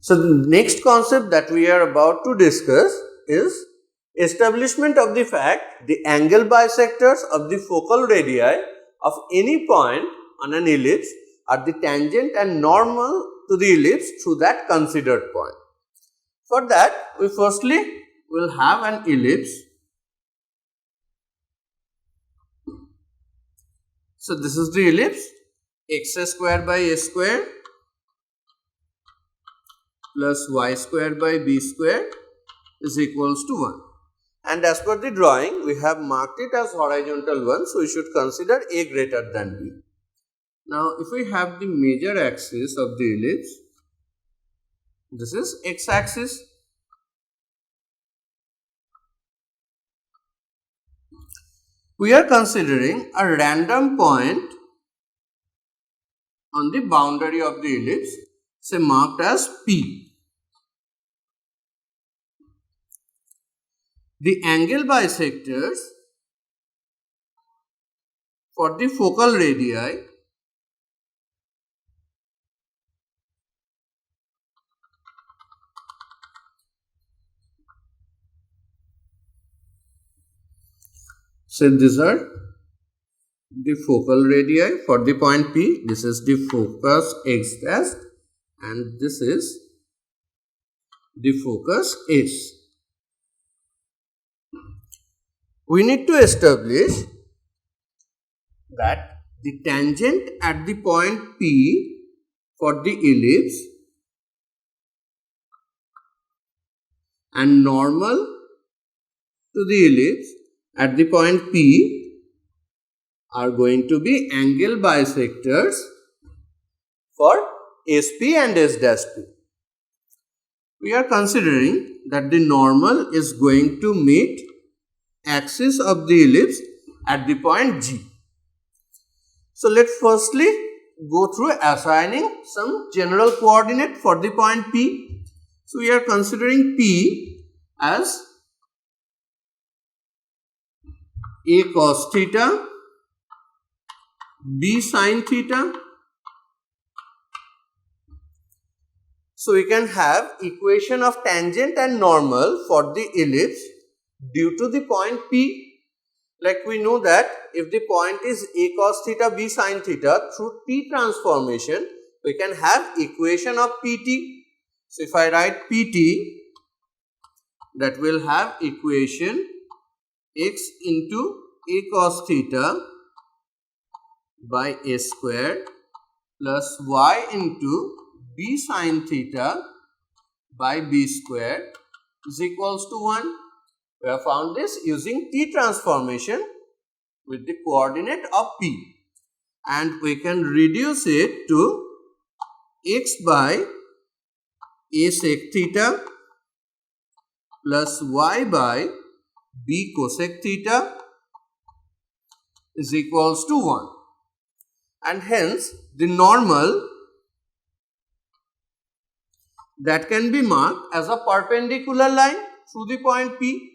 So the next concept that we are about to discuss is establishment of the fact the angle bisectors of the focal radii of any point on an ellipse are the tangent and normal to the ellipse through that considered point. For that, we firstly will have an ellipse. So this is the ellipse, x square by a square plus y square by b square is equals to 1. And as per the drawing, we have marked it as horizontal 1, so we should consider a greater than b. Now, if we have the major axis of the ellipse, this is x axis. We are considering a random point on the boundary of the ellipse, say marked as P. The angle bisectors for the focal radii so these are the focal radii for the point P. This is the focus x dash and this is the focus S. We need to establish that the tangent at the point P for the ellipse and normal to the ellipse at the point P are going to be angle bisectors for SP and S dash P. We are considering that the normal is going to meet axis of the ellipse at the point G. So let's firstly go through assigning some general coordinate for the point P. So we are considering P as A cos theta, B sin theta. So we can have equation of tangent and normal for the ellipse due to the point P. Like we know that if the point is A cos theta, B sin theta, through T transformation, we can have equation of PT. So if I write PT, that will have equation x into A cos theta by A square plus y into B sin theta by B square is equals to 1. We have found this using T transformation with the coordinate of P, and we can reduce it to x by A sec theta plus y by B cosec theta is equals to 1, and hence the normal that can be marked as a perpendicular line through the point P.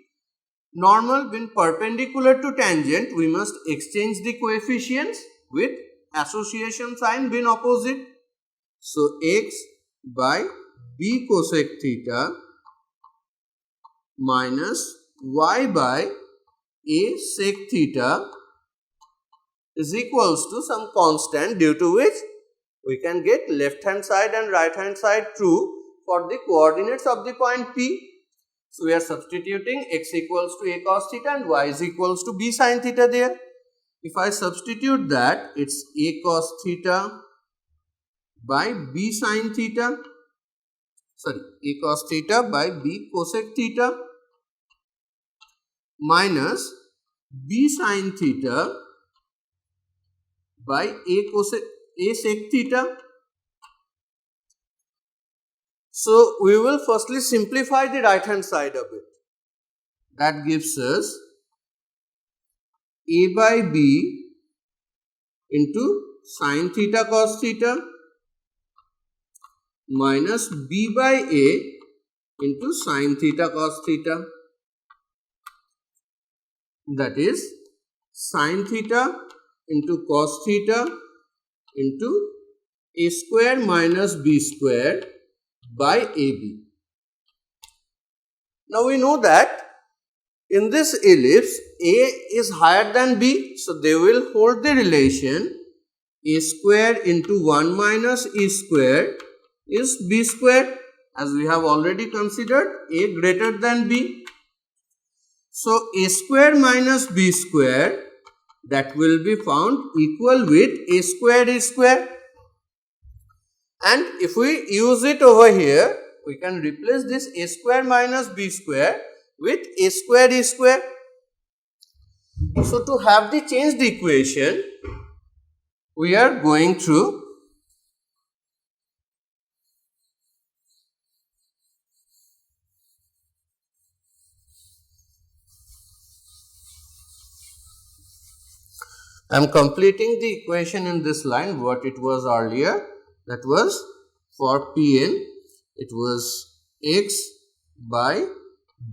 Normal being perpendicular to tangent, we must exchange the coefficients with association sign being opposite. So x by B cosec theta minus y by A sec theta is equals to some constant due to which we can get left hand side and right hand side true for the coordinates of the point P. So we are substituting x equals to A cos theta and y is equals to B sin theta there. If I substitute that, it's A cos theta by B sin theta, A cos theta by B cosec theta minus B sin theta by A sec theta. So we will firstly simplify the right hand side of it. That gives us A by B into sin theta cos theta minus B by A into sin theta cos theta. That is sin theta into cos theta into A square minus B square by AB. Now we know that in this ellipse A is higher than B, so they will hold the relation A square into 1 minus E square is B square, as we have already considered A greater than B. So A square minus B square, that will be found equal with A square E square. And if we use it over here, we can replace this A square minus B square with A square E square. So to have the changed equation, we are going through I am completing the equation in this line what it was earlier. That was for Pn, it was x by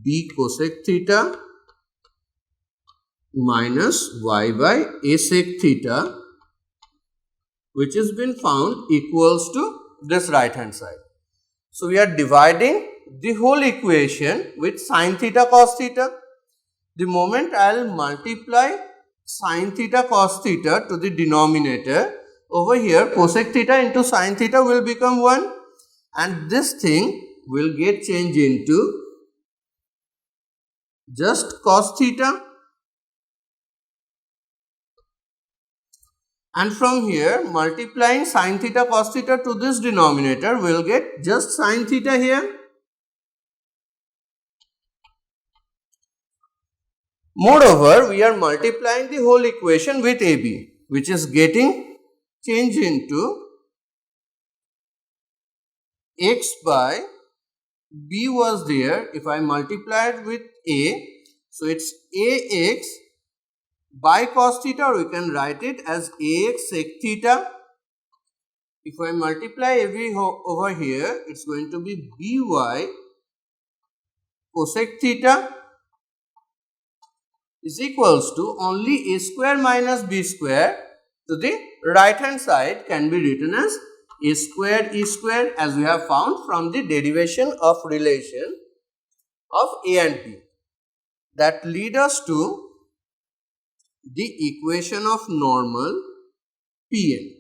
b cosec theta minus y by a sec theta, which has been found equals to this right hand side. So we are dividing the whole equation with sin theta cos theta. The moment I will multiply sin theta cos theta to the denominator, over here cosec theta into sin theta will become 1, and this thing will get changed into just cos theta, and from here multiplying sin theta cos theta to this denominator will get just sin theta here. Moreover, we are multiplying the whole equation with AB, which is getting changed into x by b was there. If I multiply it with a, so it's ax by cos theta, or we can write it as ax sec theta. If I multiply AB over here, it's going to be by cosec theta is equals to only a square minus b square to the right hand side can be written as a square e square, as we have found from the derivation of relation of a and b. That lead us to the equation of normal Pn.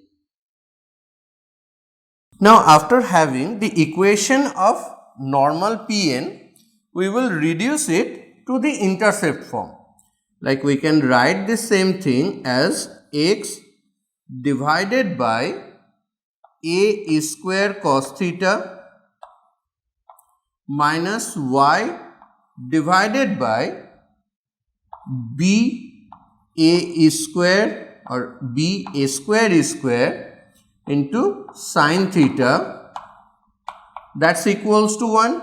Now after having the equation of normal Pn, we will reduce it to the intercept form. Like we can write the same thing as x divided by a square cos theta minus y divided by b a square or b a square e square into sin theta, that's equals to 1.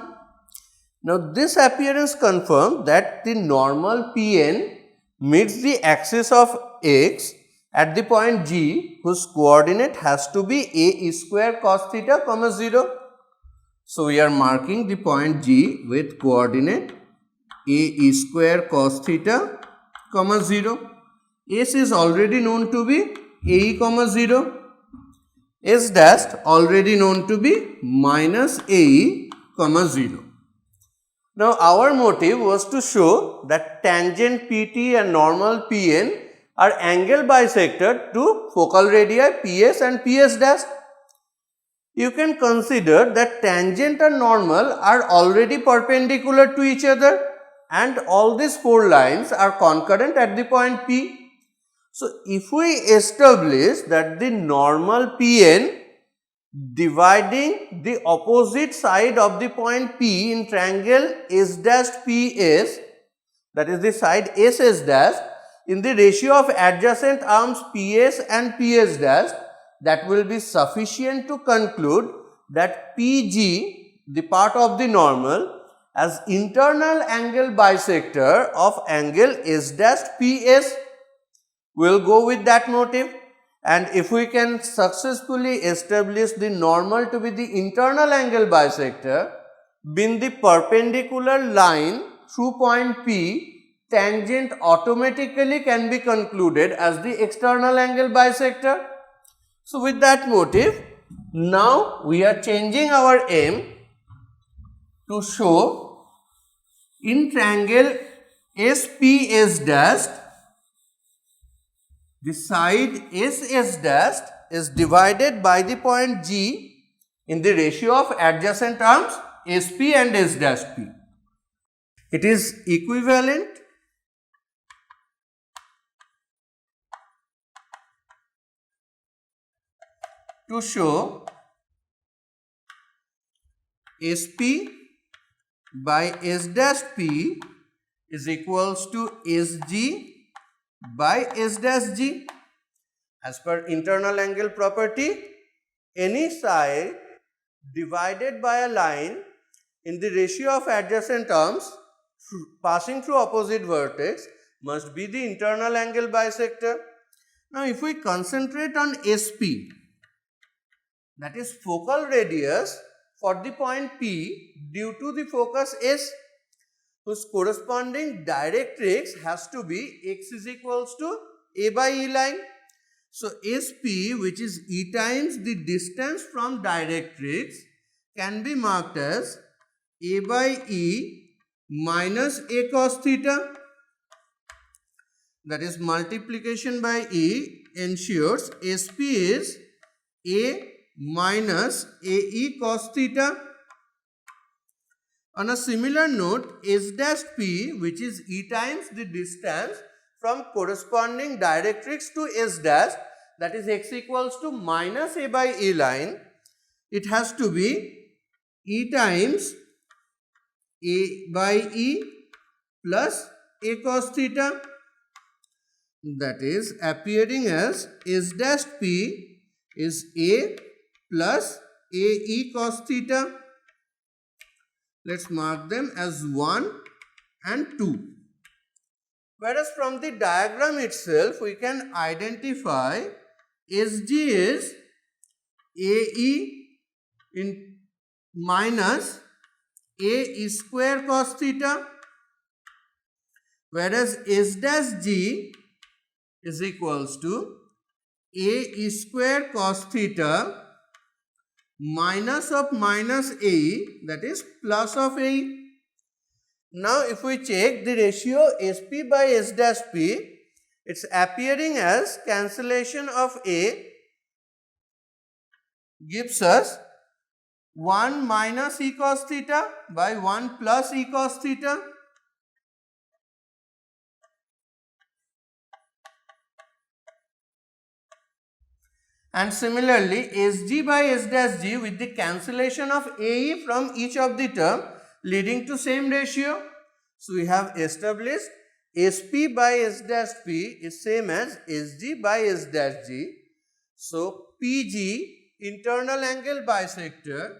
Now this appearance confirms that the normal Pn meets the axis of x at the point G, whose coordinate has to be a square cos theta comma 0. So we are marking the point G with coordinate a square cos theta comma 0. S is already known to be a comma 0. S dash already known to be minus a comma 0. Now our motive was to show that tangent PT and normal Pn are angle bisector to focal radii PS and PS dash. You can consider that tangent and normal are already perpendicular to each other, and all these four lines are concurrent at the point P. So if we establish that the normal Pn dividing the opposite side of the point P in triangle S dash PS, that is the side SS dash, in the ratio of adjacent arms PS and PS dash, that will be sufficient to conclude that PG, the part of the normal, as internal angle bisector of angle S dash PS. We'll go with that motive. And if we can successfully establish the normal to be the internal angle bisector, being the perpendicular line through point P, tangent automatically can be concluded as the external angle bisector. So with that motive, now we are changing our aim to show in triangle SPS dash, the side SS dash is divided by the point G in the ratio of adjacent arms SP and S dash P. It is equivalent to show SP by S dash P is equals to SG by S dash G. As per internal angle property, any side divided by a line in the ratio of adjacent arms passing through opposite vertex must be the internal angle bisector. Now, if we concentrate on SP, that is focal radius for the point P due to the focus S, whose corresponding directrix has to be x is equals to A by E line. So, SP, which is E times the distance from directrix, can be marked as A by E minus A cos theta. That is, multiplication by E ensures SP is A minus AE cos theta. On a similar note, S dash P, which is E times the distance from corresponding directrix to S dash, that is x equals to minus A by E line, it has to be E times A by E plus A cos theta, that is appearing as S dash P is A plus AE cos theta. Let's mark them as 1 and 2. Whereas from the diagram itself, we can identify SG is AE in minus A square cos theta, whereas S dash G is equals to A square cos theta minus of minus AE, that is plus of AE. Now, if we check the ratio SP by S dash P, it's appearing as cancellation of A gives us 1 minus E cos theta by 1 plus E cos theta. And similarly, SG by S dash G with the cancellation of AE from each of the term leading to same ratio. So, we have established SP by S dash P is same as SG by S dash G. So, PG internal angle bisector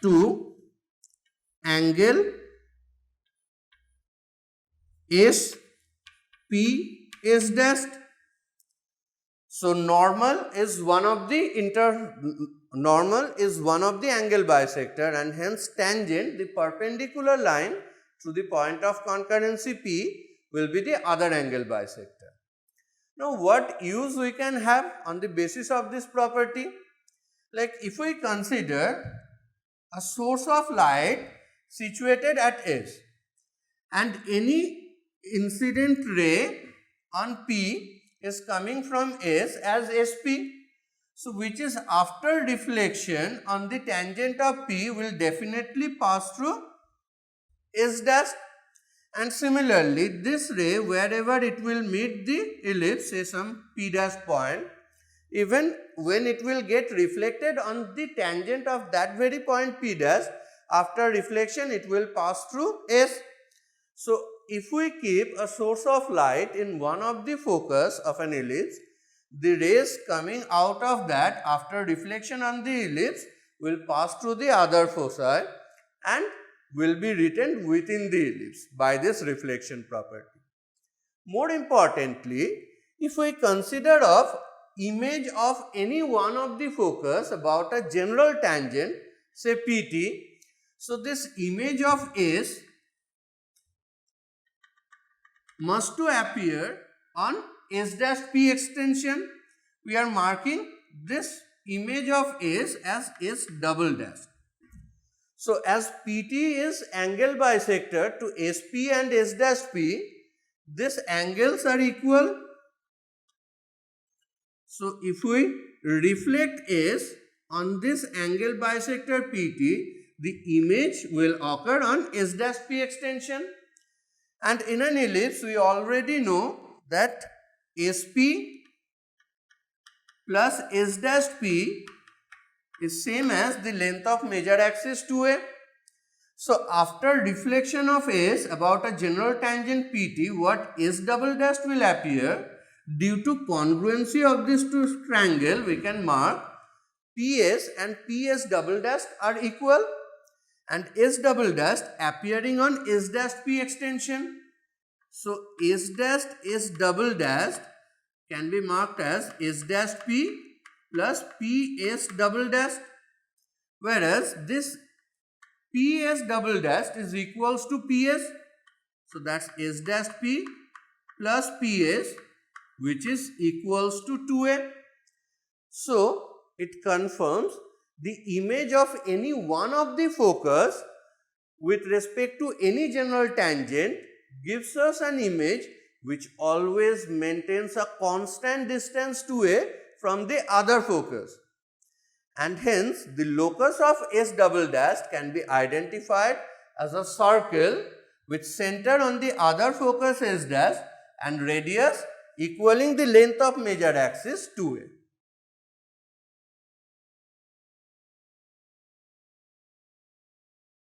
to angle S P S dash. So, normal is one of the angle bisector, and hence tangent, the perpendicular line to the point of concurrency P, will be the other angle bisector. Now, what use we can have on the basis of this property? Like if we consider a source of light situated at S and any incident ray on P is coming from S as SP. So, which is after reflection on the tangent of P will definitely pass through S dash, and similarly this ray wherever it will meet the ellipse, say some P dash point, even when it will get reflected on the tangent of that very point P dash, after reflection it will pass through S. So, if we keep a source of light in one of the focus of an ellipse, the rays coming out of that after reflection on the ellipse will pass through the other foci and will be retained within the ellipse by this reflection property. More importantly, if we consider of image of any one of the focus about a general tangent, say PT, So this image of S must to appear on S dash P extension. We are marking this image of S as S double dash. So as PT is angle bisector to SP and S dash P, these angles are equal. So if we reflect S on this angle bisector PT, the image will occur on S dash P extension. And in an ellipse, we already know that SP plus S dash P is same as the length of major axis 2a. So after deflection of S about a general tangent PT, what S double dash will appear? Due to congruency of these two triangles, we can mark PS and PS double dash are equal, and S double dash appearing on S dash P extension. So S dash S double dash can be marked as S dash P plus PS double dash, whereas this PS double dash is equals to PS. So that's S dash P plus PS, which is equals to 2a. So it confirms the image of any one of the focus with respect to any general tangent gives us an image which always maintains a constant distance 2a from the other focus. And hence the locus of S double dash can be identified as a circle with center on the other focus S dash and radius equaling the length of major axis 2a.